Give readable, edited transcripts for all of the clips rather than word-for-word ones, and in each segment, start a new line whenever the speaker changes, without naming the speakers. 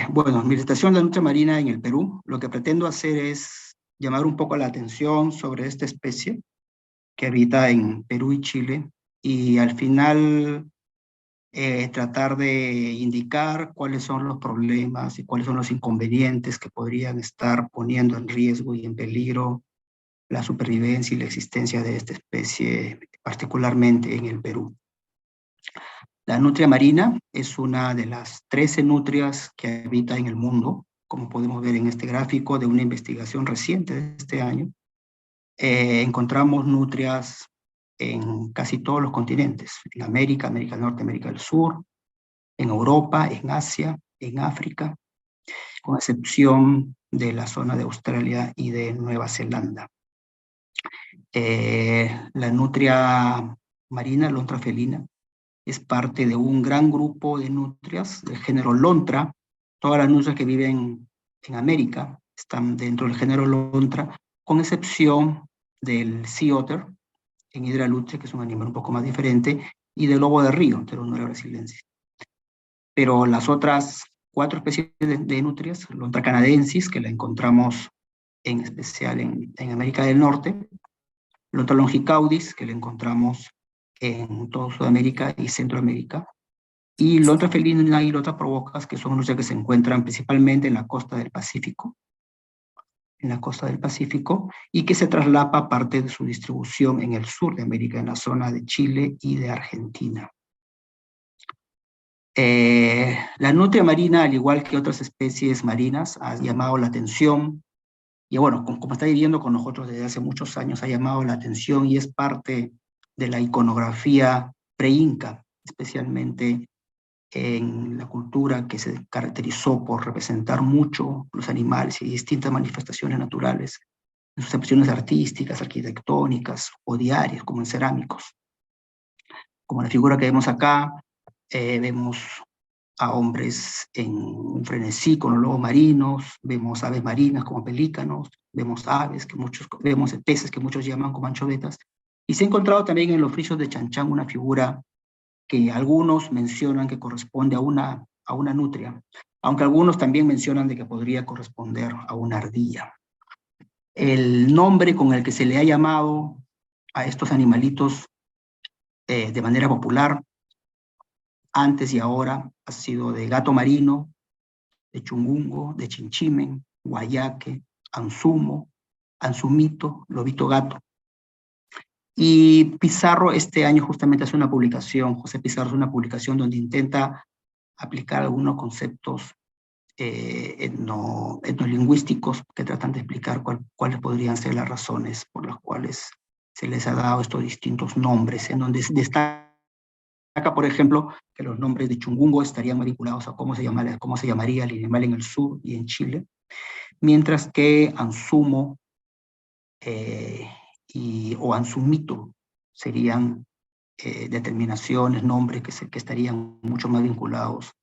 Bueno, mi presentación de la nutria marina en el Perú, lo que pretendo hacer es llamar un poco la atención sobre esta especie que habita en Perú y Chile, y al final tratar de indicar cuáles son los problemas y cuáles son los inconvenientes que podrían estar poniendo en riesgo y en peligro la supervivencia y la existencia de esta especie, particularmente en el Perú. La nutria marina es una de las 13 nutrias que habita en el mundo, como podemos ver en este gráfico de una investigación reciente de este año. Encontramos nutrias en casi todos los continentes, en América, América del Norte, América del Sur, en Europa, en Asia, en África, con excepción de la zona de Australia y de Nueva Zelanda. La nutria marina, lontra felina, es parte de un gran grupo de nutrias del género Lontra. Todas las nutrias que viven en América están dentro del género Lontra, con excepción del sea otter en Hydralucea, que es un animal un poco más diferente, y del lobo de río, Pteronura brasiliensis. Pero las otras 4 especies de nutrias, Lontra canadensis, que la encontramos en especial en América del Norte, Lontra longicaudis, que la encontramos en toda Sudamérica y Centroamérica, y Lontra felina y Lontra provocas, que son nutrias que se encuentran principalmente en la costa del Pacífico, y que se traslapa parte de su distribución en el sur de América, en la zona de Chile y de Argentina. La nutria marina, al igual que otras especies marinas, ha llamado la atención, y bueno, como está viviendo con nosotros desde hace muchos años, ha llamado la atención y es parte de la iconografía pre-inca, especialmente en la cultura que se caracterizó por representar mucho los animales y distintas manifestaciones naturales, en sus expresiones artísticas, arquitectónicas o diarias, como en cerámicos. Como la figura que vemos acá, vemos a hombres en un frenesí con los lobos marinos, vemos aves marinas como pelícanos, vemos aves, vemos peces que muchos llaman como anchovetas, y se ha encontrado también en los frisos de Chan Chan una figura que algunos mencionan que corresponde a una nutria, aunque algunos también mencionan de que podría corresponder a una ardilla. El nombre con el que se le ha llamado a estos animalitos de manera popular, antes y ahora, ha sido de gato marino, de chungungo, de chinchimen, guayaque, anzumo, anzumito, lobito gato. Y Pizarro este año justamente hace una publicación, José Pizarro hace una publicación donde intenta aplicar algunos conceptos etnolingüísticos que tratan de explicar cuáles podrían ser las razones por las cuales se les ha dado estos distintos nombres, en donde destaca, por ejemplo, que los nombres de chungungo estarían vinculados a cómo se llamaría el animal en el sur y en Chile, mientras que anzumo o anzumito serían determinaciones, nombres que estarían mucho más vinculados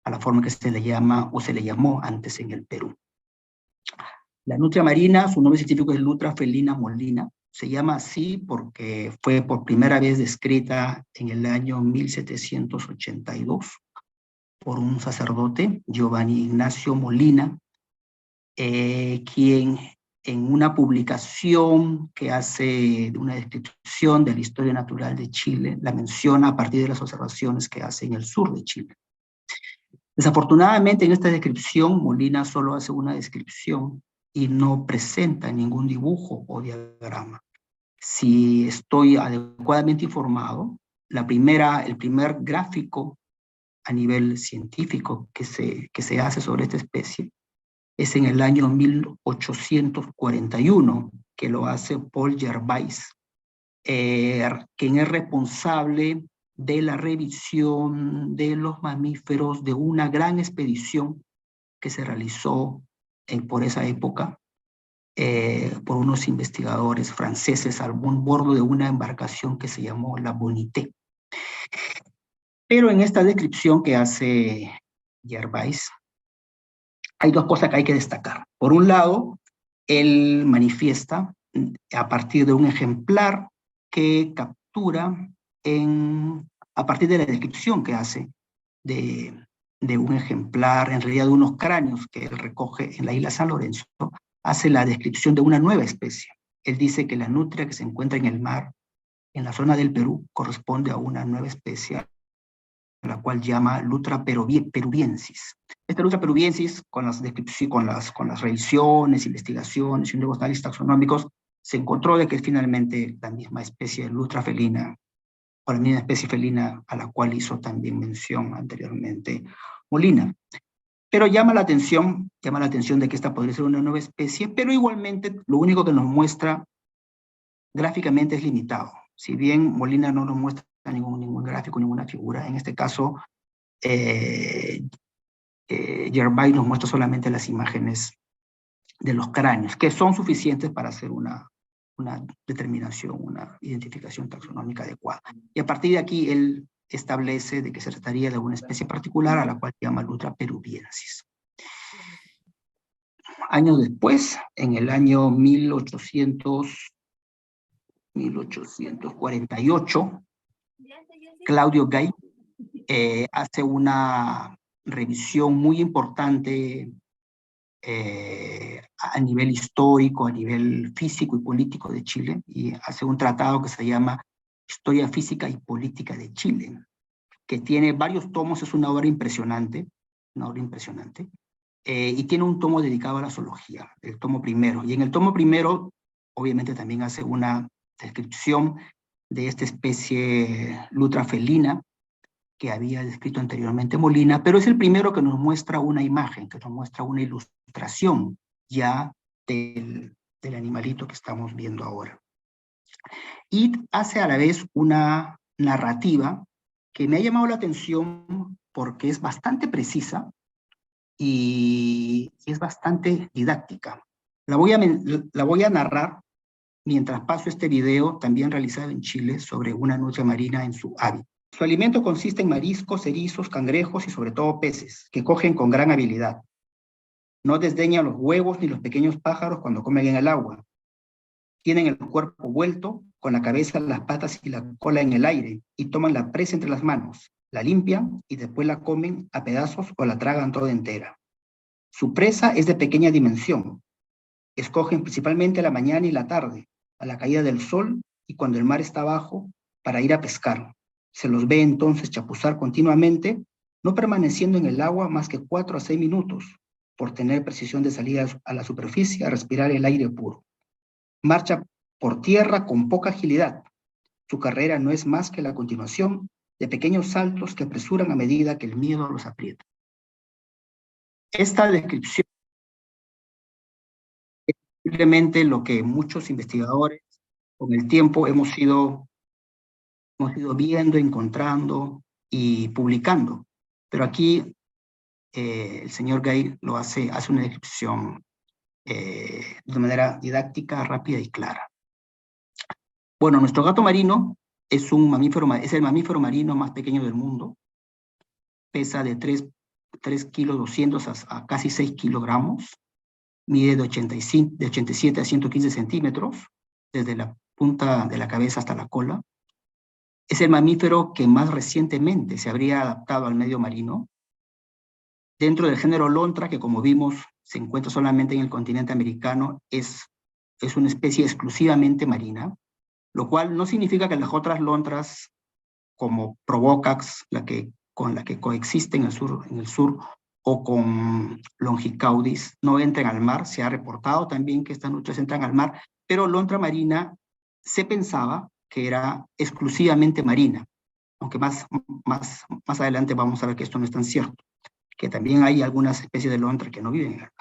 a la forma que se le llama o se le llamó antes en el Perú. La nutria marina, su nombre científico es Lutra felina molina, se llama así porque fue por primera vez descrita en el año 1782 por un sacerdote, Giovanni Ignacio Molina, quien en una publicación que hace de una descripción de la historia natural de Chile, la menciona a partir de las observaciones que hace en el sur de Chile. Desafortunadamente en esta descripción, Molina solo hace una descripción y no presenta ningún dibujo o diagrama. Si estoy adecuadamente informado, el primer gráfico a nivel científico que se hace sobre esta especie es en el año 1841, que lo hace Paul Gervais, quien es responsable de la revisión de los mamíferos de una gran expedición que se realizó por esa época por unos investigadores franceses a bordo de una embarcación que se llamó la Bonité. Pero en esta descripción que hace Gervais, hay dos cosas que hay que destacar. Por un lado, él manifiesta a partir de un ejemplar que captura a partir de la descripción que hace de de un ejemplar, en realidad de unos cráneos que él recoge en la isla San Lorenzo, hace la descripción de una nueva especie. Él dice que la nutria que se encuentra en el mar, en la zona del Perú, corresponde a una nueva especie, a la cual llama Lutra peruviensis. Esta Lutra peruviensis, con las revisiones, investigaciones y nuevos análisis taxonómicos, se encontró de que es finalmente la misma especie de Lutra felina, o la misma especie felina a la cual hizo también mención anteriormente Molina. Pero llama la atención de que esta podría ser una nueva especie, pero igualmente lo único que nos muestra gráficamente es limitado. Si bien Molina no nos muestra ningún gráfico, ninguna figura, en este caso Gervais nos muestra solamente las imágenes de los cráneos, que son suficientes para hacer una determinación, una identificación taxonómica adecuada. Y a partir de aquí él establece de que se trataría de una especie particular a la cual llama Lutra peruviensis. Años después, en el año 1848, Claudio Gay hace una revisión muy importante a nivel histórico, a nivel físico y político de Chile, y hace un tratado que se llama Historia Física y Política de Chile, que tiene varios tomos, es una obra impresionante, y tiene un tomo dedicado a la zoología, el tomo primero, y en el tomo primero obviamente también hace una descripción de esta especie Lutra felina, que había descrito anteriormente Molina, pero es el primero que nos muestra una imagen, que nos muestra una ilustración ya del animalito que estamos viendo ahora. Y hace a la vez una narrativa que me ha llamado la atención porque es bastante precisa y es bastante didáctica. La voy a narrar mientras paso este video, también realizado en Chile, sobre una nutria marina en su hábitat. Su alimento consiste en mariscos, erizos, cangrejos y sobre todo peces, que cogen con gran habilidad. No desdeñan los huevos ni los pequeños pájaros cuando comen en el agua. Tienen el cuerpo vuelto, con la cabeza, las patas y la cola en el aire, y toman la presa entre las manos, la limpian y después la comen a pedazos o la tragan toda entera. Su presa es de pequeña dimensión. Escogen principalmente la mañana y la tarde, a la caída del sol y cuando el mar está bajo, para ir a pescar. Se los ve entonces chapuzar continuamente, no permaneciendo en el agua más que 4 a 6 minutos, por tener precisión de salida a la superficie a respirar el aire puro. Marcha por tierra con poca agilidad. Su carrera no es más que la continuación de pequeños saltos que apresuran a medida que el miedo los aprieta. Esta descripción es simplemente lo que muchos investigadores con el tiempo hemos ido viendo, encontrando y publicando. Pero aquí el señor Gay lo hace una descripción de manera didáctica, rápida y clara. Bueno, nuestro gato marino es el mamífero marino más pequeño del mundo. Pesa de 3 kilos 200 a casi 6 kilogramos. Mide de 87 a 115 centímetros, desde la punta de la cabeza hasta la cola. Es el mamífero que más recientemente se habría adaptado al medio marino. Dentro del género lontra, que como vimos se encuentra solamente en el continente americano, es una especie exclusivamente marina, lo cual no significa que las otras lontras, como Provocax, con la que coexiste en el sur, o con Longicaudis, no entren al mar. Se ha reportado también que estas nutrias entran al mar, pero lontra marina se pensaba que era exclusivamente marina, aunque más adelante vamos a ver que esto no es tan cierto, que también hay algunas especies de lontra que no viven en el mar.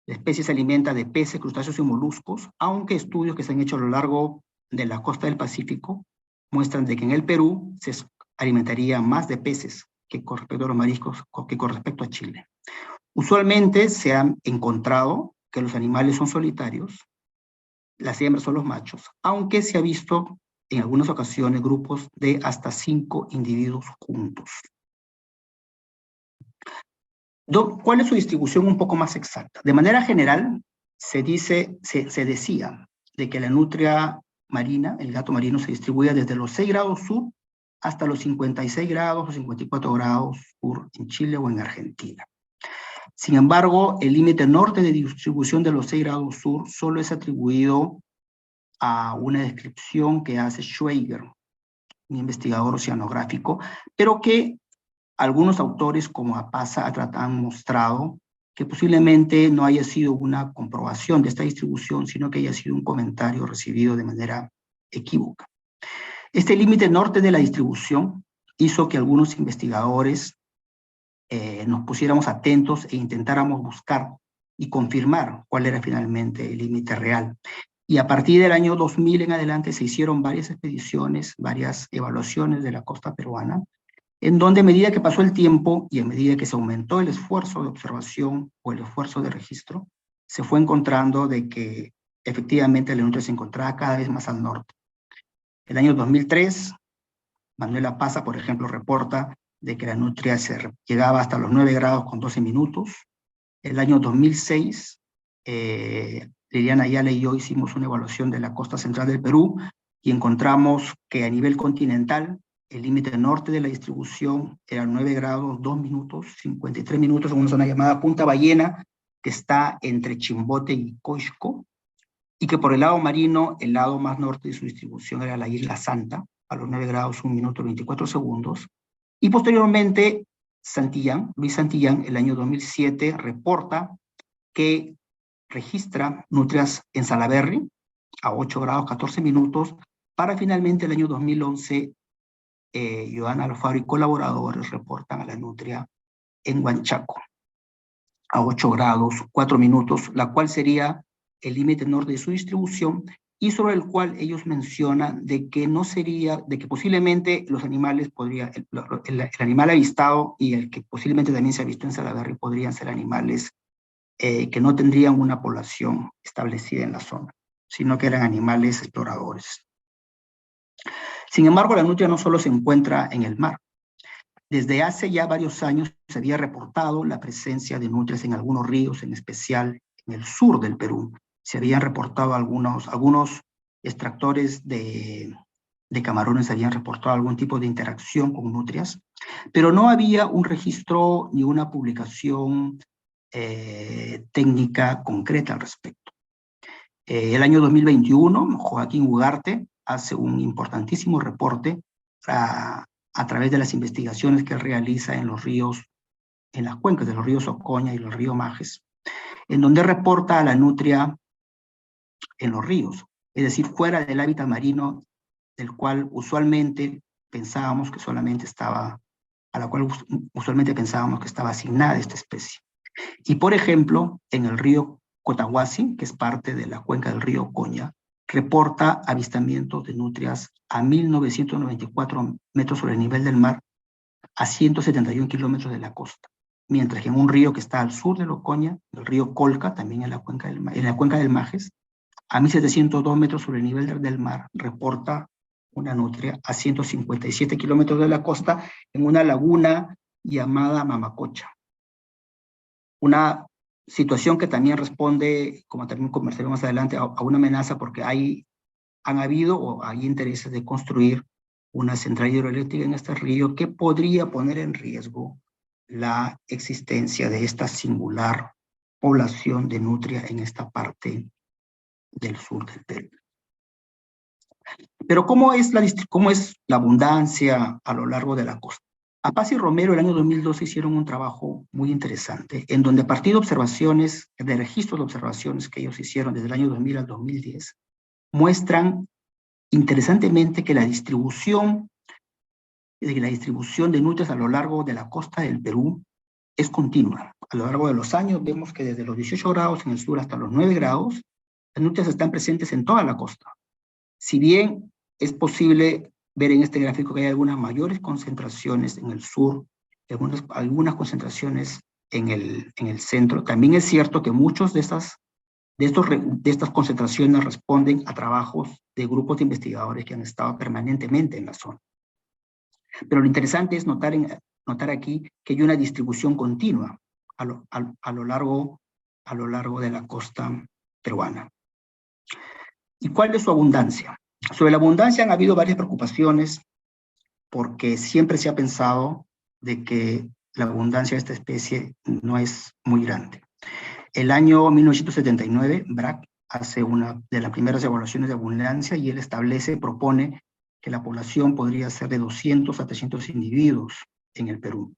La especie se alimenta de peces, crustáceos y moluscos, aunque estudios que se han hecho a lo largo de la costa del Pacífico muestran de que en el Perú se alimentaría más de peces que con respecto a los mariscos, que con respecto a Chile. Usualmente se han encontrado que los animales son solitarios, las hembras son los machos, aunque se ha visto en algunas ocasiones grupos de hasta 5 individuos juntos. ¿Cuál es su distribución un poco más exacta? De manera general, se decía de que la nutria marina, el gato marino, se distribuía desde los 6 grados sur hasta los 56 grados o 54 grados sur en Chile o en Argentina. Sin embargo, el límite norte de distribución de los 6 grados sur solo es atribuido a una descripción que hace Schweiger, un investigador oceanográfico, pero que algunos autores como Apaza han mostrado que posiblemente no haya sido una comprobación de esta distribución, sino que haya sido un comentario recibido de manera equívoca. Este límite norte de la distribución hizo que algunos investigadores nos pusiéramos atentos e intentáramos buscar y confirmar cuál era finalmente el límite real. Y a partir del año 2000 en adelante se hicieron varias expediciones, varias evaluaciones de la costa peruana, en donde a medida que pasó el tiempo y a medida que se aumentó el esfuerzo de observación o el esfuerzo de registro, se fue encontrando de que efectivamente la nutria se encontraba cada vez más al norte. El año 2003, Manuel Apaza, por ejemplo, reporta de que la nutria llegaba hasta los 9 grados con 12 minutos. El año 2006, Liliana Ayala y yo hicimos una evaluación de la costa central del Perú y encontramos que a nivel continental el límite norte de la distribución era 9 grados, 2 minutos, 53 minutos en una zona llamada Punta Ballena, que está entre Chimbote y Coixco, y que por el lado marino, el lado más norte de su distribución era la Isla Santa, a los 9 grados, 1 minuto, 24 segundos. Y posteriormente, Luis Santillán, el año 2007, reporta que registra nutrias en Salaberry, a 8 grados, 14 minutos, para finalmente el año 2011, Joana Alfaro y colaboradores reportan a la nutria en Huanchaco, a 8 grados, 4 minutos, la cual sería el límite norte de su distribución, y sobre el cual ellos mencionan de que no sería, de que posiblemente los animales el animal avistado y el que posiblemente también se ha visto en Salaberry podrían ser animales que no tendrían una población establecida en la zona, sino que eran animales exploradores. Sin embargo, la nutria no solo se encuentra en el mar. Desde hace ya varios años se había reportado la presencia de nutrias en algunos ríos, en especial en el sur del Perú. Se habían reportado algunos extractores de camarones, habían reportado algún tipo de interacción con nutrias, pero no había un registro ni una publicación técnica concreta al respecto. El año 2021, Joaquín Ugarte hace un importantísimo reporte a través de las investigaciones que realiza en los ríos, en las cuencas de los ríos Ocoña y los ríos Majes, en donde reporta a la nutria en los ríos, es decir, fuera del hábitat marino del cual usualmente pensábamos que solamente estaba, a la cual usualmente pensábamos que estaba asignada esta especie. Y por ejemplo, en el río Cotahuasi, que es parte de la cuenca del río Ocoña, reporta avistamientos de nutrias a 1.994 metros sobre el nivel del mar, a 171 kilómetros de la costa. Mientras que en un río que está al sur del Ocoña, el río Colca, también en la cuenca del Majes, a 1.702 metros sobre el nivel del mar, reporta una nutria a 157 kilómetros de la costa en una laguna llamada Mamacocha. Una situación que también responde, como también conversaremos más adelante, a una amenaza porque han habido o hay intereses de construir una central hidroeléctrica en este río que podría poner en riesgo la existencia de esta singular población de nutria en esta parte del sur del Perú. Pero ¿cómo es la abundancia a lo largo de la costa? Apaza y Romero el año 2012 hicieron un trabajo muy interesante, en donde a partir de observaciones, de registros de observaciones que ellos hicieron desde el año 2000 al 2010, muestran interesantemente que la distribución de nutrias a lo largo de la costa del Perú es continua. A lo largo de los años vemos que desde los 18 grados en el sur hasta los 9 grados, las nutrias están presentes en toda la costa. Si bien es posible ver en este gráfico que hay algunas mayores concentraciones en el sur, algunas concentraciones en el centro, también es cierto que muchos de estas concentraciones responden a trabajos de grupos de investigadores que han estado permanentemente en la zona. Pero lo interesante es notar aquí que hay una distribución continua a lo largo de la costa peruana. ¿Y cuál es su abundancia? Sobre la abundancia han habido varias preocupaciones porque siempre se ha pensado de que la abundancia de esta especie no es muy grande. El año 1979, BRAC hace una de las primeras evaluaciones de abundancia y él propone que la población podría ser de 200 a 300 individuos en el Perú.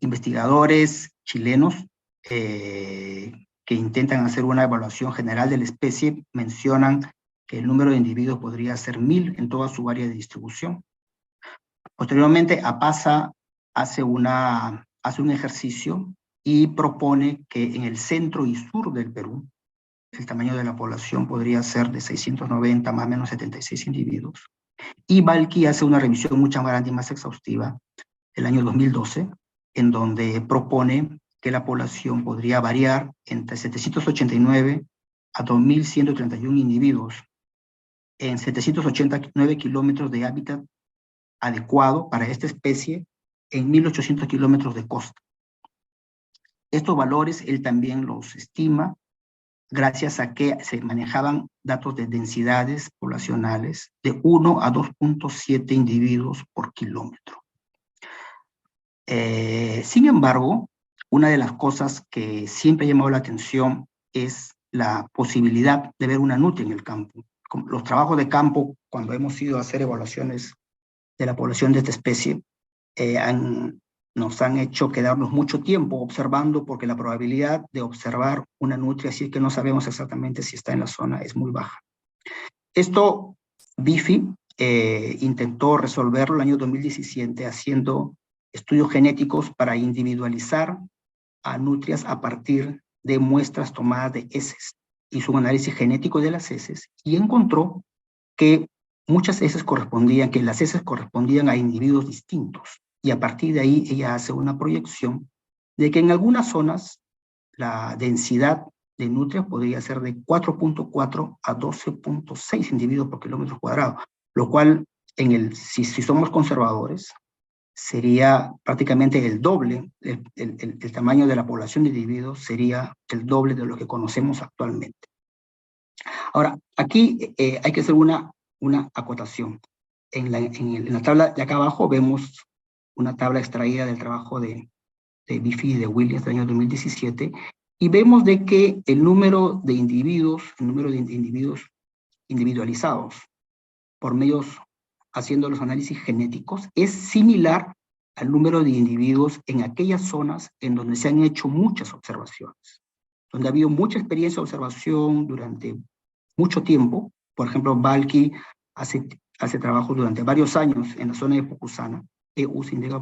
Investigadores chilenos que intentan hacer una evaluación general de la especie mencionan que el número de individuos podría ser 1000 en toda su área de distribución. Posteriormente, APASA hace un ejercicio y propone que en el centro y sur del Perú, el tamaño de la población podría ser de 690, más o menos 76 individuos. Y Balki hace una revisión mucho más grande y más exhaustiva, el año 2012, en donde propone que la población podría variar entre 789 a 2.131 individuos en 789 kilómetros de hábitat adecuado para esta especie en 1.800 kilómetros de costa. Estos valores él también los estima gracias a que se manejaban datos de densidades poblacionales de 1 a 2.7 individuos por kilómetro. Sin embargo, una de las cosas que siempre ha llamado la atención es la posibilidad de ver una nutria en el campo. Los trabajos de campo, cuando hemos ido a hacer evaluaciones de la población de esta especie, nos han hecho quedarnos mucho tiempo observando, porque la probabilidad de observar una nutria, así que no sabemos exactamente si está en la zona, es muy baja. Esto, Bifi intentó resolverlo el año 2017 haciendo estudios genéticos para individualizar a nutrias a partir de muestras tomadas de heces. Hizo un análisis genético de las heces y encontró que muchas heces que las heces correspondían a individuos distintos. Y a partir de ahí ella hace una proyección de que en algunas zonas la densidad de nutrias podría ser de 4.4 a 12.6 individuos por kilómetro cuadrado, lo cual, si somos conservadores, sería prácticamente el doble, el tamaño de la población de individuos sería el doble de lo que conocemos actualmente. Ahora, aquí hay que hacer una acotación. En la tabla de acá abajo vemos una tabla extraída del trabajo de Bifi y de Williams del año 2017, y vemos de que el número de individuos individualizados por medios haciendo los análisis genéticos es similar al número de individuos en aquellas zonas en donde se han hecho muchas observaciones, donde ha habido mucha experiencia de observación durante mucho tiempo. Por ejemplo, Balki hace trabajos durante varios años en la zona de Pucusana,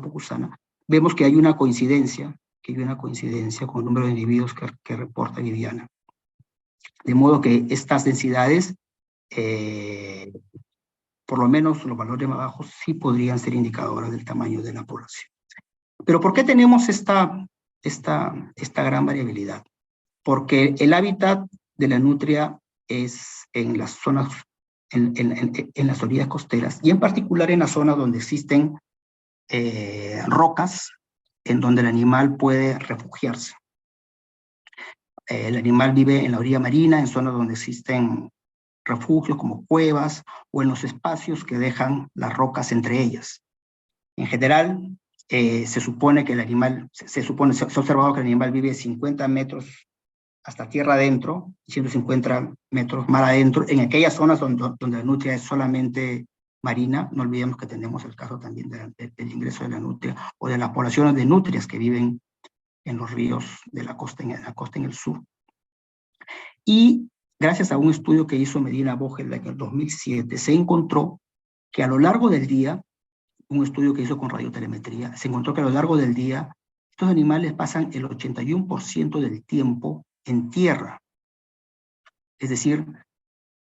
Pucusana. Vemos que hay una coincidencia con el número de individuos que reporta Viviana. De modo que estas densidades, por lo menos los valores más bajos, sí podrían ser indicadoras del tamaño de la población. Pero ¿por qué tenemos esta gran variabilidad? Porque el hábitat de la nutria es en las zonas, en las orillas costeras, y en particular en las zonas donde existen rocas, en donde el animal puede refugiarse. El animal vive en la orilla marina, en zonas donde existen refugios como cuevas, o en los espacios que dejan las rocas entre ellas. En general, se supone que el animal, se ha observado que el animal vive 50 metros hasta tierra adentro, 150 metros mar adentro, en aquellas zonas donde la nutria es solamente marina. No olvidemos que tenemos el caso también del ingreso de la nutria, o de las poblaciones de nutrias que viven en los ríos de la costa, en el sur. Y gracias a un estudio que hizo Medina Vogel en el 2007, se encontró que a lo largo del día, un estudio que hizo con radiotelemetría, se encontró que a lo largo del día, estos animales pasan el 81% del tiempo en tierra. Es decir,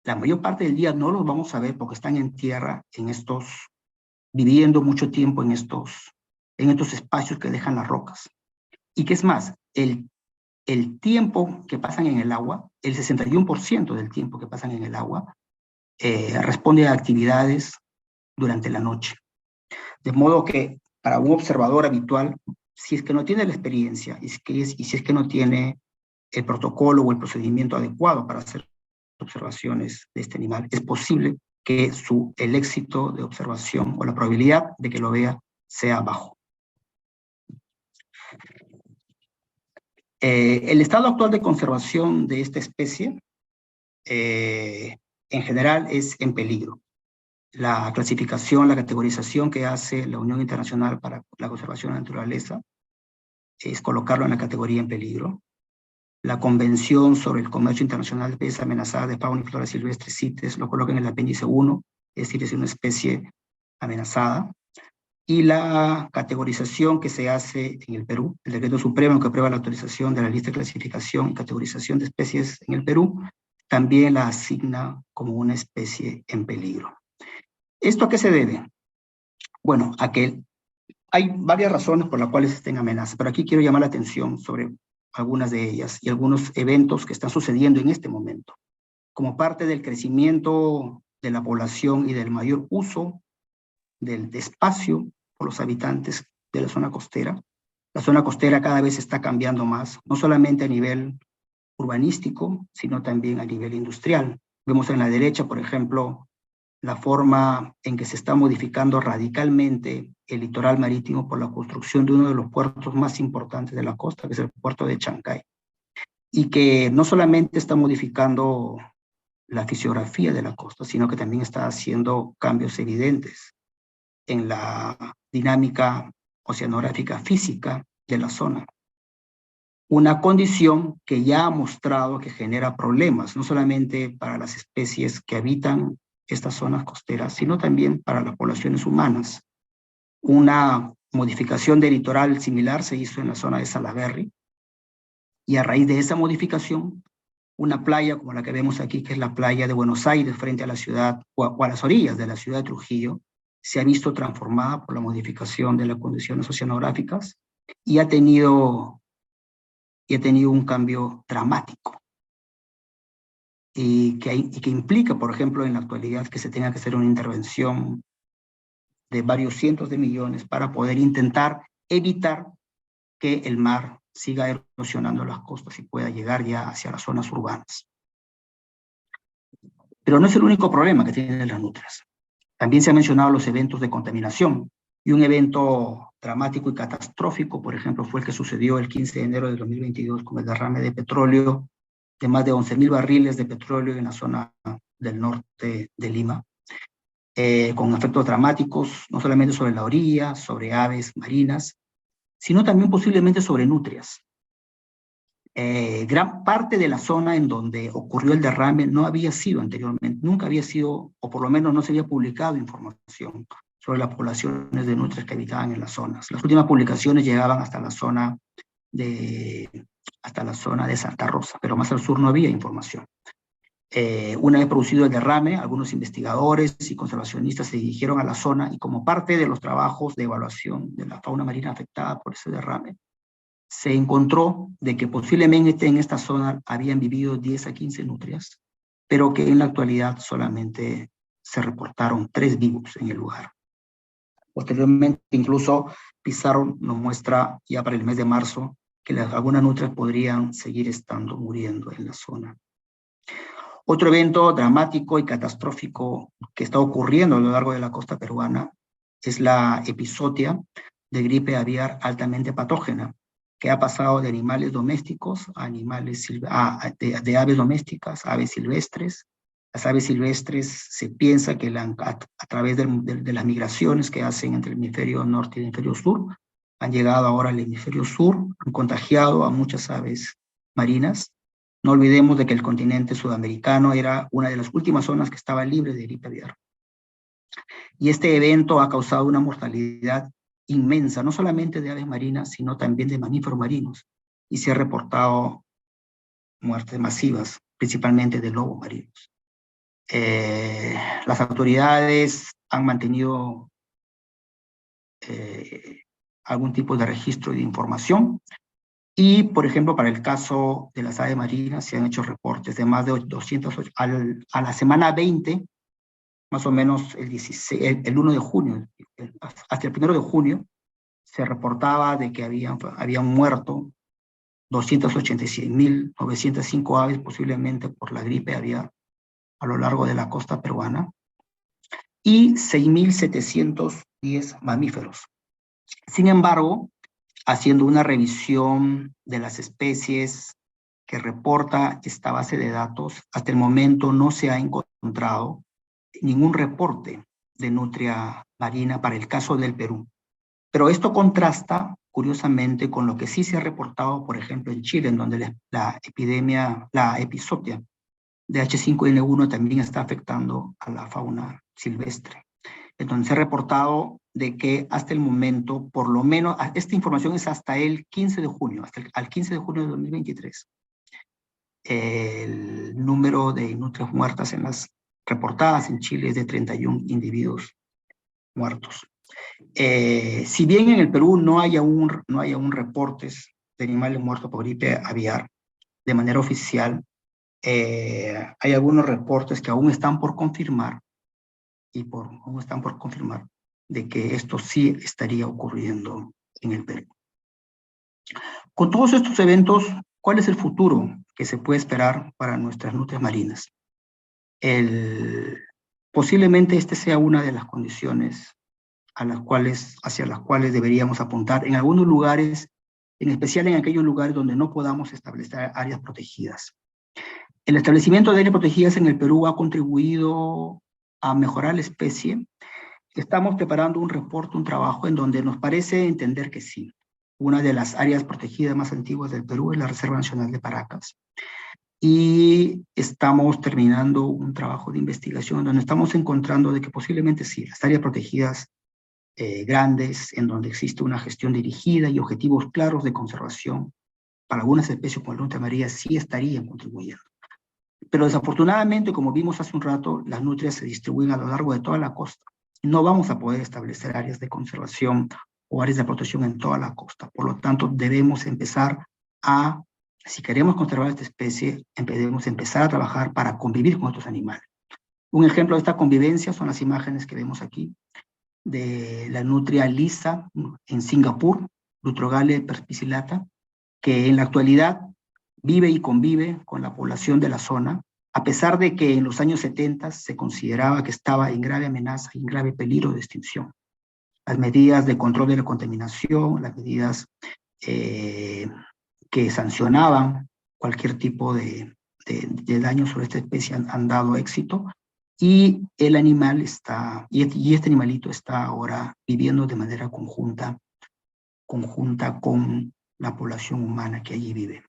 la mayor parte del día no los vamos a ver porque están en tierra, viviendo mucho tiempo en estos espacios que dejan las rocas. Y que es más, el tiempo que pasan en el agua, el 61% del tiempo que pasan en el agua, responde a actividades durante la noche. De modo que para un observador habitual, si es que no tiene la experiencia y si es que no tiene el protocolo o el procedimiento adecuado para hacer observaciones de este animal, es posible que el éxito de observación o la probabilidad de que lo vea sea bajo. El estado actual de conservación de esta especie en general es en peligro. La clasificación, la categorización que hace la Unión Internacional para la Conservación de la Naturaleza es colocarlo en la categoría en peligro. La Convención sobre el Comercio Internacional de Especies Amenazadas de Fauna y Flora Silvestre, CITES, lo coloca en el apéndice 1, es decir, es una especie amenazada. Y la categorización que se hace en el Perú, el Decreto Supremo que aprueba la autorización de la lista de clasificación y categorización de especies en el Perú, también la asigna como una especie en peligro. ¿Esto a qué se debe? Bueno, a que hay varias razones por las cuales estén amenazas, pero aquí quiero llamar la atención sobre algunas de ellas y algunos eventos que están sucediendo en este momento. Como parte del crecimiento de la población y del mayor uso del espacio por los habitantes de la zona costera cada vez está cambiando más, no solamente a nivel urbanístico, sino también a nivel industrial. Vemos en la derecha, por ejemplo, la forma en que se está modificando radicalmente el litoral marítimo por la construcción de uno de los puertos más importantes de la costa, que es el puerto de Chancay, y que no solamente está modificando la fisiografía de la costa, sino que también está haciendo cambios evidentes en la dinámica oceanográfica física de la zona. Una condición que ya ha mostrado que genera problemas, no solamente para las especies que habitan estas zonas costeras, sino también para las poblaciones humanas. Una modificación del litoral similar se hizo en la zona de Salaberry, y a raíz de esa modificación, una playa como la que vemos aquí, que es la playa de Buenos Aires, frente a la ciudad, o a las orillas de la ciudad de Trujillo, se ha visto transformada por la modificación de las condiciones oceanográficas y ha tenido un cambio dramático. Y que implica, por ejemplo, en la actualidad que se tenga que hacer una intervención de varios cientos de millones para poder intentar evitar que el mar siga erosionando las costas y pueda llegar ya hacia las zonas urbanas. Pero no es el único problema que tienen las nutrias. También se han mencionado los eventos de contaminación, y un evento dramático y catastrófico, por ejemplo, fue el que sucedió el 15 de enero de 2022 con el derrame de petróleo de más de 11.000 barriles de petróleo en la zona del norte de Lima, con efectos dramáticos, no solamente sobre la orilla, sobre aves marinas, sino también posiblemente sobre nutrias. Gran parte de la zona en donde ocurrió el derrame no había sido anteriormente, nunca había sido, o por lo menos no se había publicado información sobre las poblaciones de nutrias que habitaban en las zonas. Las últimas publicaciones llegaban hasta la zona de Santa Rosa, pero más al sur no había información. Una vez producido el derrame, algunos investigadores y conservacionistas se dirigieron a la zona y como parte de los trabajos de evaluación de la fauna marina afectada por ese derrame, se encontró de que posiblemente en esta zona habían vivido 10 a 15 nutrias, pero que en la actualidad solamente se reportaron 3 vivos en el lugar. Posteriormente, incluso Pizarro nos muestra ya para el mes de marzo que algunas nutrias podrían seguir estando muriendo en la zona. Otro evento dramático y catastrófico que está ocurriendo a lo largo de la costa peruana es la epizotia de gripe aviar altamente patógena, que ha pasado de animales domésticos a de aves domésticas, a aves silvestres. Las aves silvestres se piensa que a través de las migraciones que hacen entre el hemisferio norte y el hemisferio sur, han llegado ahora al hemisferio sur, han contagiado a muchas aves marinas. No olvidemos de que el continente sudamericano era una de las últimas zonas que estaba libre de gripe aviar. Y este evento ha causado una mortalidad inmensa, no solamente de aves marinas, sino también de mamíferos marinos. Y se ha reportado muertes masivas, principalmente de lobos marinos. Las autoridades han mantenido algún tipo de registro de información. Y, por ejemplo, para el caso de las aves marinas, se han hecho reportes de más de 208. A la semana 20, más o menos el 1 de junio, hasta el 1 de junio, se reportaba de que habían muerto 286.905 aves, posiblemente por la gripe aviar, a lo largo de la costa peruana. y 6.710 mamíferos. Sin embargo, haciendo una revisión de las especies que reporta esta base de datos, hasta el momento no se ha encontrado ningún reporte de nutria marina para el caso del Perú. Pero esto contrasta, curiosamente, con lo que sí se ha reportado, por ejemplo, en Chile, en donde la epizotia de H5N1 también está afectando a la fauna silvestre. Entonces se ha reportado de que hasta el momento, por lo menos, esta información es hasta el 15 de junio, al 15 de junio de 2023. El número de nutrias muertas en las reportadas en Chile es de 31 individuos muertos. Si bien en el Perú no hay aún reportes de animales muertos por gripe aviar de manera oficial, hay algunos reportes que aún están por confirmar de que esto sí estaría ocurriendo en el Perú. Con todos estos eventos, ¿cuál es el futuro que se puede esperar para nuestras nutrias marinas? Posiblemente esta sea una de las condiciones hacia las cuales deberíamos apuntar en algunos lugares, en especial en aquellos lugares donde no podamos establecer áreas protegidas. El establecimiento de áreas protegidas en el Perú ha contribuido a mejorar la especie. Estamos preparando un trabajo en donde nos parece entender que sí. Una de las áreas protegidas más antiguas del Perú es la Reserva Nacional de Paracas. Y estamos terminando un trabajo de investigación donde estamos encontrando de que posiblemente sí, las áreas protegidas grandes, en donde existe una gestión dirigida y objetivos claros de conservación para algunas especies como la nutria amarilla, sí estarían contribuyendo. Pero desafortunadamente, como vimos hace un rato, las nutrias se distribuyen a lo largo de toda la costa. No vamos a poder establecer áreas de conservación o áreas de protección en toda la costa. Por lo tanto, debemos empezar si queremos conservar esta especie, debemos empezar a trabajar para convivir con estos animales. Un ejemplo de esta convivencia son las imágenes que vemos aquí de la nutria lisa en Singapur, Lutrogale perspicillata, que en la actualidad vive y convive con la población de la zona, a pesar de que en los años 70 se consideraba que estaba en grave amenaza y en grave peligro de extinción. Las medidas de control de la contaminación, las medidas que sancionaban cualquier tipo de daño sobre esta especie han dado éxito, y el animal y este animalito está ahora viviendo de manera conjunta con la población humana que allí vive.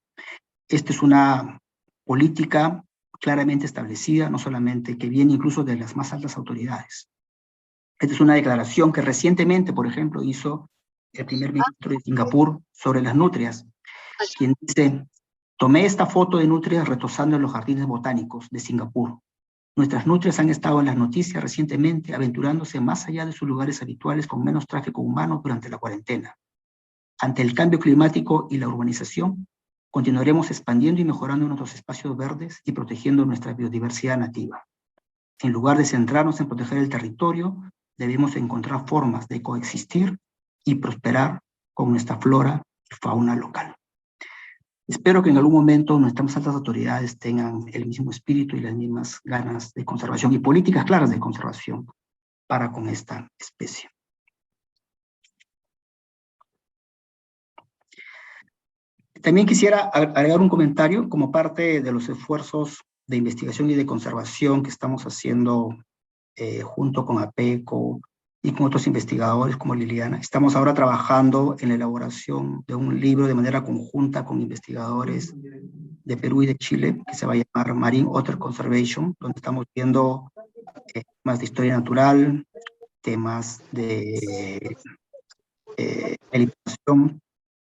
Esta es una política claramente establecida, no solamente que viene incluso de las más altas autoridades. Esta es una declaración que recientemente, por ejemplo, hizo el primer ministro de Singapur sobre las nutrias, quien dice: tomé esta foto de nutrias retosando en los jardines botánicos de Singapur. Nuestras nutrias han estado en las noticias recientemente, aventurándose más allá de sus lugares habituales con menos tráfico humano durante la cuarentena. Ante el cambio climático y la urbanización, continuaremos expandiendo y mejorando nuestros espacios verdes y protegiendo nuestra biodiversidad nativa. En lugar de centrarnos en proteger el territorio, debemos encontrar formas de coexistir y prosperar con nuestra flora y fauna local. Espero que en algún momento nuestras altas autoridades tengan el mismo espíritu y las mismas ganas de conservación y políticas claras de conservación para con esta especie. También quisiera agregar un comentario como parte de los esfuerzos de investigación y de conservación que estamos haciendo junto con APECO y con otros investigadores como Liliana. Estamos ahora trabajando en la elaboración de un libro de manera conjunta con investigadores de Perú y de Chile, que se va a llamar Marine Otter Conservation, donde estamos viendo temas de historia natural, temas de alimentación,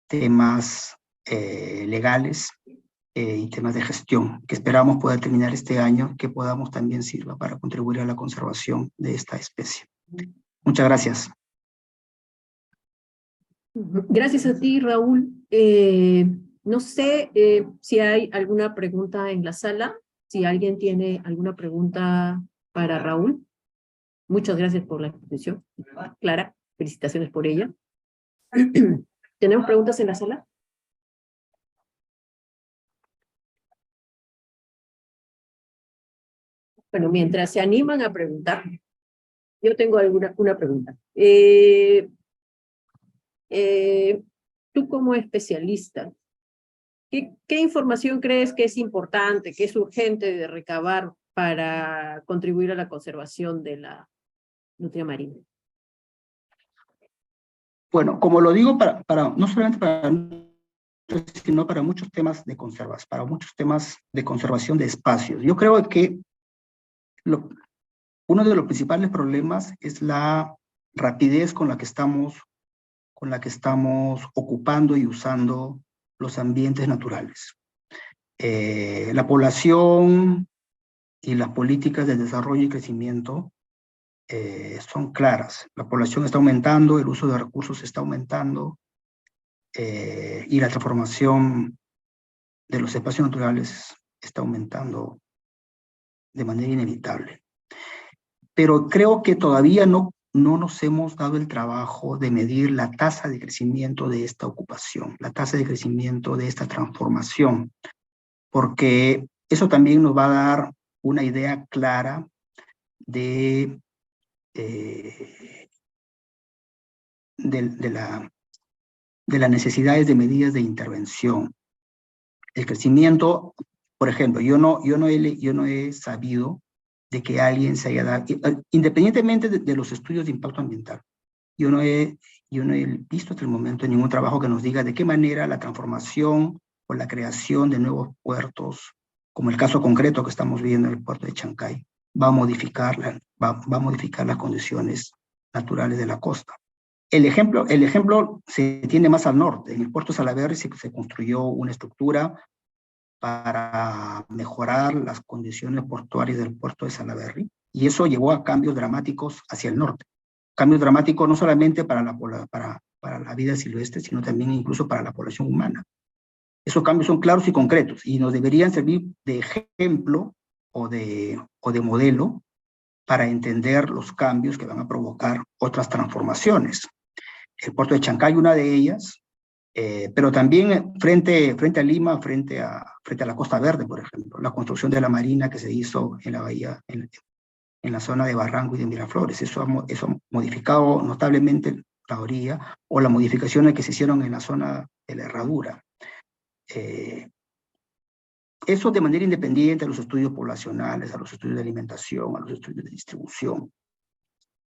temas legales y temas de gestión, que esperamos pueda terminar este año, que podamos también sirva para contribuir a la conservación de esta especie. Muchas gracias.
Gracias a ti, Raúl. No sé si hay alguna pregunta en la sala, si alguien tiene alguna pregunta para Raúl. Muchas gracias por la exposición. Clara, felicitaciones por ella. ¿Tenemos preguntas en la sala? Bueno, mientras se animan a preguntar, Yo tengo una pregunta. Tú como especialista, ¿qué información crees que es importante, que es urgente de recabar para contribuir a la conservación de la nutria marina?
Bueno, como lo digo, no solamente para sino para muchos temas de conservación, para muchos temas de conservación de espacios. Yo creo que uno de los principales problemas es la rapidez con la que estamos ocupando y usando los ambientes naturales. La población y las políticas de desarrollo y crecimiento son claras. La población está aumentando, el uso de recursos está aumentando, y la transformación de los espacios naturales está aumentando de manera inevitable. Pero creo que todavía no nos hemos dado el trabajo de medir la tasa de crecimiento de esta ocupación, la tasa de crecimiento de esta transformación, porque eso también nos va a dar una idea clara de las necesidades de medidas de intervención. El crecimiento, por ejemplo, yo no he sabido de que alguien se haya dado, independientemente de los estudios de impacto ambiental, yo no he visto hasta el momento ningún trabajo que nos diga de qué manera la transformación o la creación de nuevos puertos, como el caso concreto que estamos viendo en el puerto de Chancay, va a modificar las condiciones naturales de la costa. El ejemplo se tiene más al norte. En el puerto de Salaberry se construyó una estructura para mejorar las condiciones portuarias del puerto de Salaberry, y eso llevó a cambios dramáticos hacia el norte. Cambios dramáticos no solamente para la vida silvestre, sino también incluso para la población humana. Esos cambios son claros y concretos, y nos deberían servir de ejemplo o de modelo para entender los cambios que van a provocar otras transformaciones. El puerto de Chancay, una de ellas, pero también frente a Lima, frente a la Costa Verde, por ejemplo, la construcción de la marina que se hizo en la bahía, en la zona de Barranco y de Miraflores. Eso ha modificado notablemente la orilla, o las modificaciones que se hicieron en la zona de la Herradura. Eso de manera independiente a los estudios poblacionales, a los estudios de alimentación, a los estudios de distribución,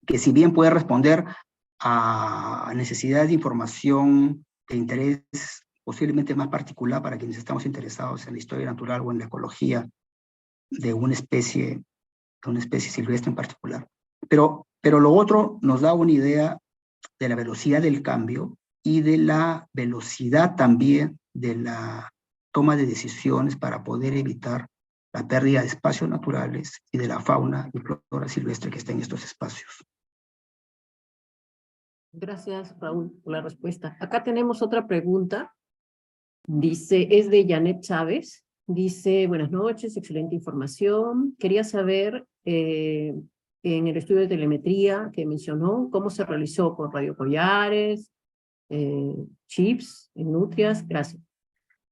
que si bien puede responder a necesidades de información de interés posiblemente más particular para quienes estamos interesados en la historia natural o en la ecología de una especie silvestre en particular. Pero lo otro nos da una idea de la velocidad del cambio y de la velocidad también de la toma de decisiones para poder evitar la pérdida de espacios naturales y de la fauna y flora silvestre que está en estos espacios.
Gracias, Raúl, por la respuesta. Acá tenemos otra pregunta. Dice, es de Janet Chávez. Dice, buenas noches, excelente información. Quería saber, en el estudio de telemetría que mencionó, cómo se realizó con radiocollares, chips, nutrias. Gracias.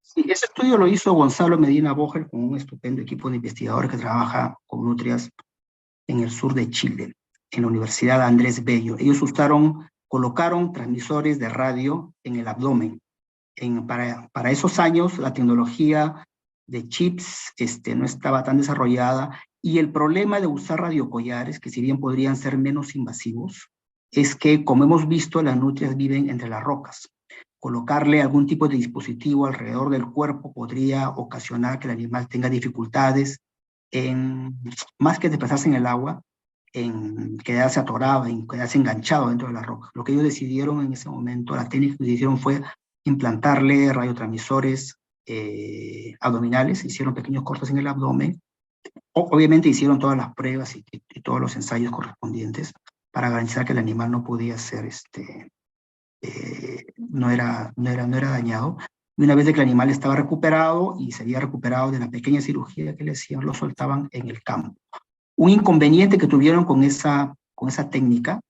Sí, ese estudio lo hizo Gonzalo Medina Vogel con un estupendo equipo de investigadores que trabaja con nutrias en el sur de Chile, en la Universidad Andrés Bello. Ellos colocaron transmisores de radio en el abdomen. Para esos años, la tecnología de chips no estaba tan desarrollada, y el problema de usar radiocollares, que si bien podrían ser menos invasivos, es que, como hemos visto, las nutrias viven entre las rocas. Colocarle algún tipo de dispositivo alrededor del cuerpo podría ocasionar que el animal tenga dificultades más que desplazarse en el agua, en quedarse atorado, en quedarse enganchado dentro de la roca. Lo que ellos decidieron en ese momento, la técnica que hicieron fue implantarle radiotransmisores abdominales. Hicieron pequeños cortes en el abdomen. Obviamente hicieron todas las pruebas y todos los ensayos correspondientes para garantizar que el animal no podía ser, no era dañado. Y una vez que el animal estaba recuperado y se había recuperado de la pequeña cirugía que le hacían, lo soltaban en el campo. Un inconveniente que tuvieron con esa técnica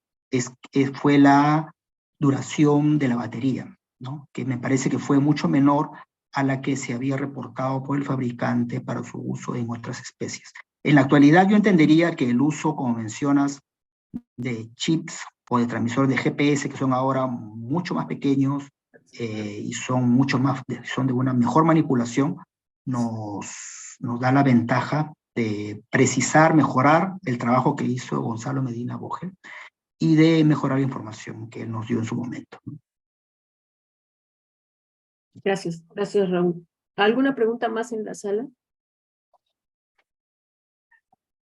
fue la duración de la batería, ¿no? Que me parece que fue mucho menor a la que se había reportado por el fabricante para su uso en otras especies. En la actualidad yo entendería que el uso, como mencionas, chips o de transmisores de GPS que son ahora mucho más pequeños y son son de una mejor manipulación, nos da la ventaja de precisar, mejorar el trabajo que hizo Gonzalo Medina Vogel y de mejorar la información que él nos dio en su momento.
Gracias, gracias Raúl. ¿Alguna pregunta más en la sala?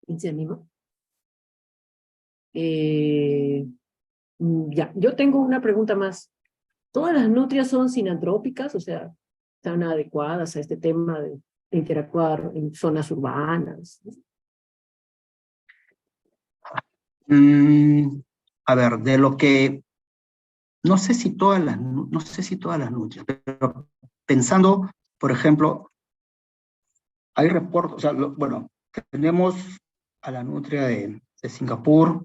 ¿Quién se anima? Ya, yo tengo una pregunta más. ¿Todas las nutrias son sinantrópicas? O sea, ¿están adecuadas a este tema de interactuar en zonas urbanas?
A ver, de lo que... No sé si todas las nutrias, pero pensando, por ejemplo, hay reportes, o sea, bueno, tenemos a la nutria de Singapur,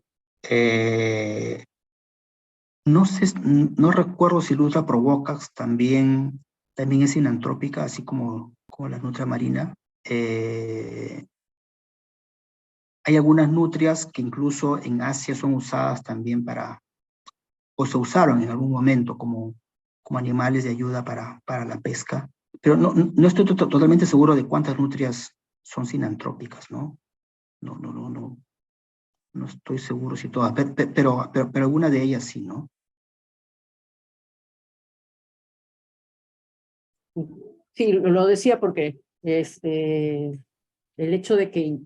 no recuerdo si Lutra provocax también es sinantrópica, así como la nutria marina. Hay algunas nutrias que incluso en Asia son usadas también o se usaron en algún momento como animales de ayuda para la pesca. Pero no estoy totalmente seguro de cuántas nutrias son sinantrópicas, ¿no? No estoy seguro si todas, pero alguna de ellas sí, ¿no?
Sí, lo decía porque el hecho de que,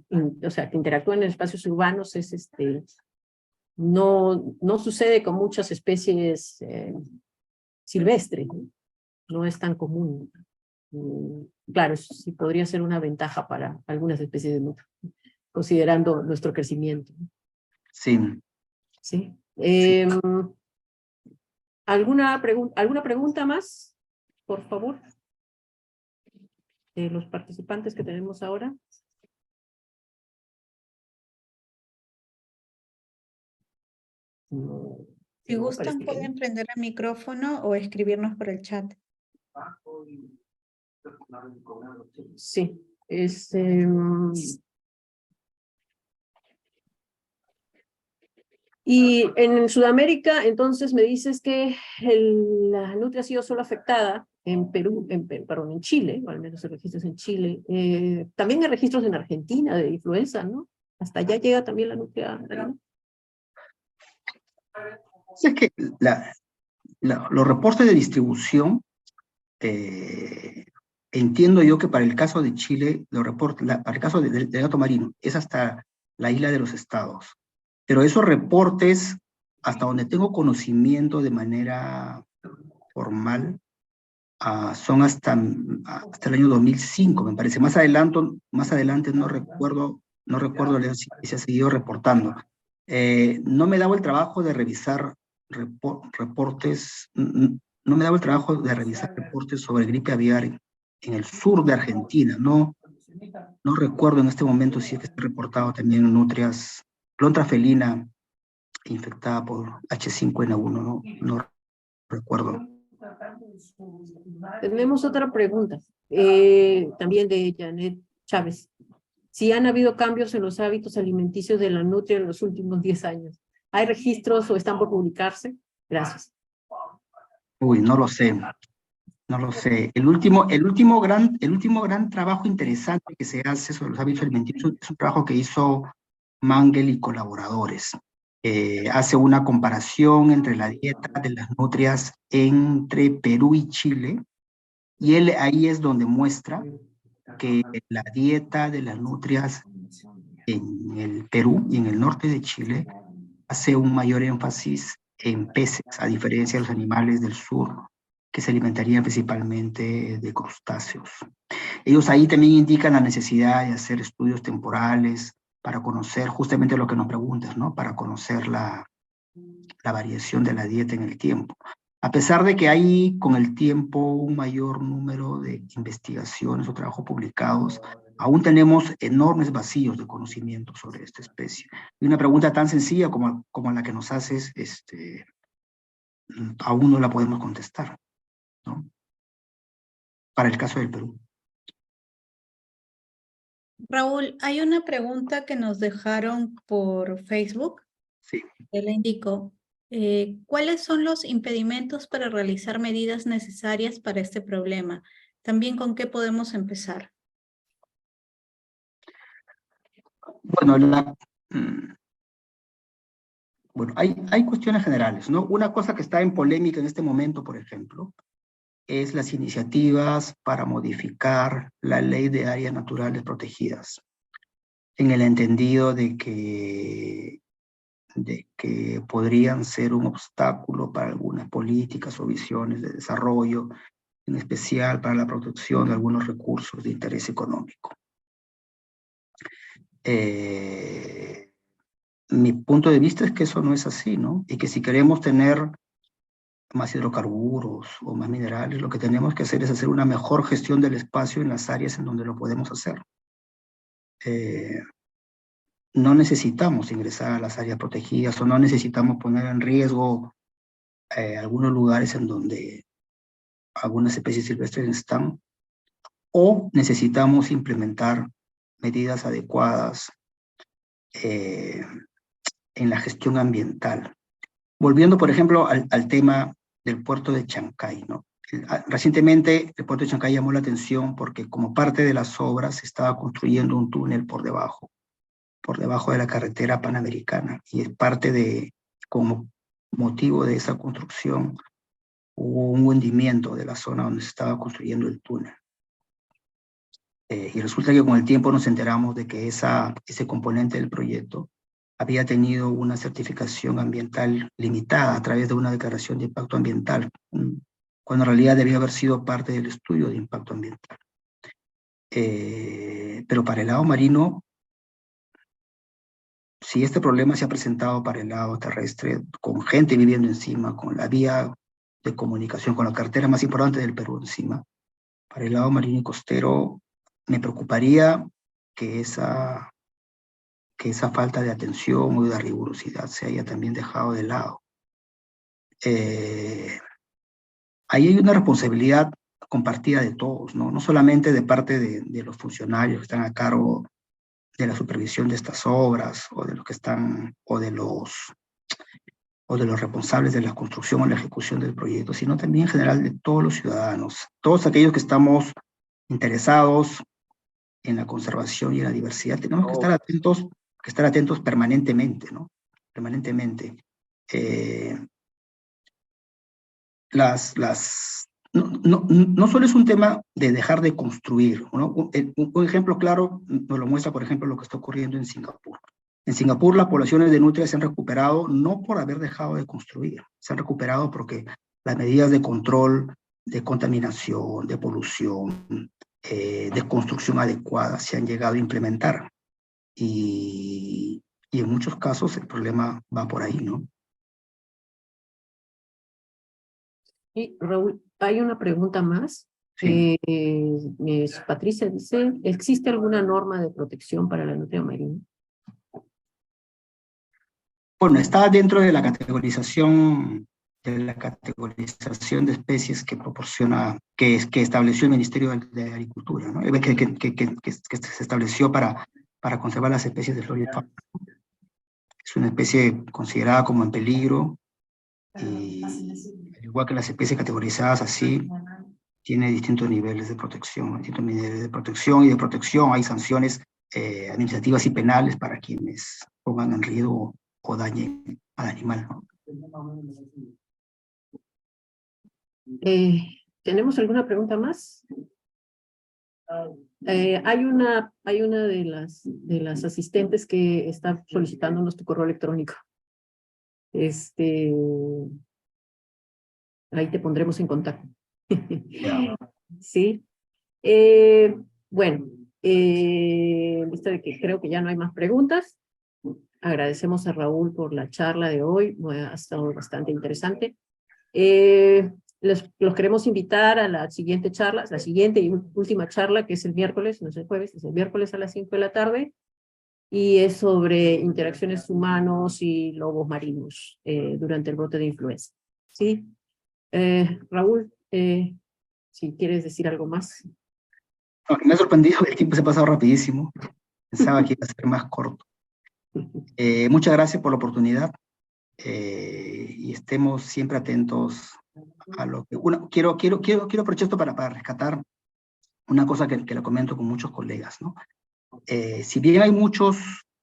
o sea, que interactúen en espacios urbanos es no sucede con muchas especies silvestres, ¿no? No es tan común. Claro, eso sí podría ser una ventaja para algunas especies de nutria, considerando nuestro crecimiento.
Sí.
¿Sí?
Sí.
¿Alguna pregunta más? Por favor. De los participantes que tenemos ahora.
Si gustan, pueden prender el micrófono o escribirnos por el chat.
Sí, y en Sudamérica, entonces me dices que la nutria ha sido solo afectada en Perú, perdón, en Chile, o al menos hay registros en Chile. También hay registros en Argentina de influenza, ¿no? Hasta allá llega también la nutria.
Es que los reportes de distribución, entiendo yo que para el caso de Chile, para el caso del gato marino, es hasta la isla de los Estados. Pero esos reportes, hasta donde tengo conocimiento de manera formal, son hasta el año 2005, me parece. Más adelante no recuerdo si se ha seguido reportando. No me he dado el trabajo de revisar reportes, no me he dado el trabajo de revisar reportes sobre gripe aviar en el sur de Argentina. No recuerdo en este momento si es que se ha reportado también nutrias, lontra felina infectada por H5N1, no recuerdo.
Tenemos otra pregunta, también de Janet Chávez. Si han habido cambios en los hábitos alimenticios de la nutria en los últimos 10 años. ¿Hay registros o están por publicarse? Gracias.
Uy, no lo sé. No lo sé. El último gran trabajo interesante que se hace sobre los hábitos alimenticios es un trabajo que hizo Mangel y colaboradores. Hace una comparación entre la dieta de las nutrias entre Perú y Chile, y él ahí es donde muestra que la dieta de las nutrias en el Perú y en el norte de Chile hace un mayor énfasis en peces, a diferencia de los animales del sur, que se alimentarían principalmente de crustáceos. Ellos ahí también indican la necesidad de hacer estudios temporales para conocer justamente lo que nos preguntas, ¿no? Para conocer la variación de la dieta en el tiempo. A pesar de que hay con el tiempo un mayor número de investigaciones o trabajos publicados, aún tenemos enormes vacíos de conocimiento sobre esta especie. Y una pregunta tan sencilla como la que nos haces, aún no la podemos contestar, ¿no? Para el caso del Perú.
Raúl, hay una pregunta que nos dejaron por Facebook.
Sí.
Le indico, ¿cuáles son los impedimentos para realizar medidas necesarias para este problema? También, ¿con qué podemos empezar?
Bueno, bueno, hay cuestiones generales, ¿no? Una cosa que está en polémica en este momento, por ejemplo, es las iniciativas para modificar la ley de áreas naturales protegidas, en el entendido de que podrían ser un obstáculo para algunas políticas o visiones de desarrollo, en especial para la protección de algunos recursos de interés económico. Mi punto de vista es que eso no es así, ¿no? Y que si queremos tener más hidrocarburos o más minerales, lo que tenemos que hacer es hacer una mejor gestión del espacio en las áreas en donde lo podemos hacer. No necesitamos ingresar a las áreas protegidas o no necesitamos poner en riesgo algunos lugares en donde algunas especies silvestres están, o necesitamos implementar medidas adecuadas en la gestión ambiental. Volviendo, por ejemplo, al tema del puerto de Chancay, ¿no? Recientemente el puerto de Chancay llamó la atención porque como parte de las obras se estaba construyendo un túnel por debajo de la carretera panamericana, y es parte de, como motivo de esa construcción, hubo un hundimiento de la zona donde se estaba construyendo el túnel. Y resulta que con el tiempo nos enteramos de que ese componente del proyecto había tenido una certificación ambiental limitada a través de una declaración de impacto ambiental, cuando en realidad debía haber sido parte del estudio de impacto ambiental. Pero para el lado marino, si este problema se ha presentado para el lado terrestre, con gente viviendo encima, con la vía de comunicación, con la carretera más importante del Perú encima, para el lado marino y costero, me preocuparía que esa falta de atención o de rigurosidad se haya también dejado de lado. Ahí hay una responsabilidad compartida de todos, ¿no? No solamente de parte de los funcionarios que están a cargo de la supervisión de estas obras, o de los que están, o de los responsables de la construcción o la ejecución del proyecto, sino también en general de todos los ciudadanos, todos aquellos que estamos interesados en la conservación y en la diversidad. Tenemos que estar atentos permanentemente, ¿no? Permanentemente. No solo es un tema de dejar de construir, ¿no? Un ejemplo claro nos lo muestra, por ejemplo, lo que está ocurriendo en Singapur. En Singapur las poblaciones de nutrias se han recuperado no por haber dejado de construir, se han recuperado porque las medidas de control, de contaminación, de polución, de construcción adecuada se han llegado a implementar. Y en muchos casos el problema va por ahí, ¿no?
Y Raúl, hay una pregunta más.
Sí.
Patricia dice, ¿existe alguna norma de protección para la nutria marina?
Bueno, está dentro de la categorización de especies que proporciona, que estableció el Ministerio de Agricultura, ¿no? Que se estableció para conservar las especies de flora y fauna. Es una especie considerada como en peligro, y al igual que las especies categorizadas así, tiene distintos niveles de protección, y de protección hay sanciones administrativas y penales para quienes pongan en riesgo o dañen al animal, ¿no?
¿Tenemos alguna pregunta más? Hay una de las asistentes que está solicitándonos tu correo electrónico. Ahí te pondremos en contacto.
Yeah.
Sí. Bueno, en vista de que creo que ya no hay más preguntas, agradecemos a Raúl por la charla de hoy, ha estado bastante interesante. Los queremos invitar a la siguiente charla, la siguiente y última charla, que es el miércoles, no es el jueves, es el miércoles a las 5 de la tarde, y es sobre interacciones humanos y lobos marinos durante el brote de influenza. ¿Sí? Raúl, si quieres decir algo más.
No, me ha sorprendido, el tiempo se ha pasado rapidísimo. Pensaba que iba a ser más corto. Muchas gracias por la oportunidad. y estemos siempre atentos a lo que... Quiero aprovechar esto para rescatar una cosa que lo comento con muchos colegas, ¿no? Si bien hay muchos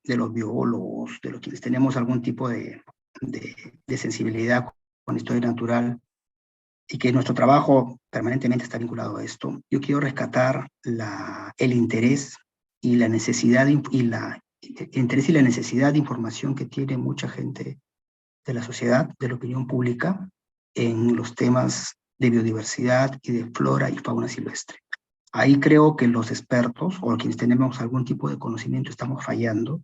de los biólogos, de los quienes tenemos algún tipo de sensibilidad con la historia natural, y que nuestro trabajo permanentemente está vinculado a esto, yo quiero rescatar el interés y la necesidad de información que tiene mucha gente de la sociedad, de la opinión pública, en los temas de biodiversidad y de flora y fauna silvestre. Ahí creo que los expertos, o quienes tenemos algún tipo de conocimiento, estamos fallando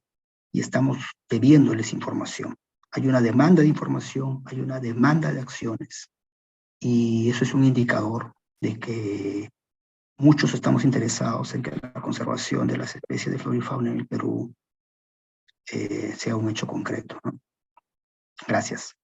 y estamos debiéndoles información. Hay una demanda de información, hay una demanda de acciones, y eso es un indicador de que muchos estamos interesados en que la conservación de las especies de flora y fauna en el Perú sea un hecho concreto, ¿no? Gracias.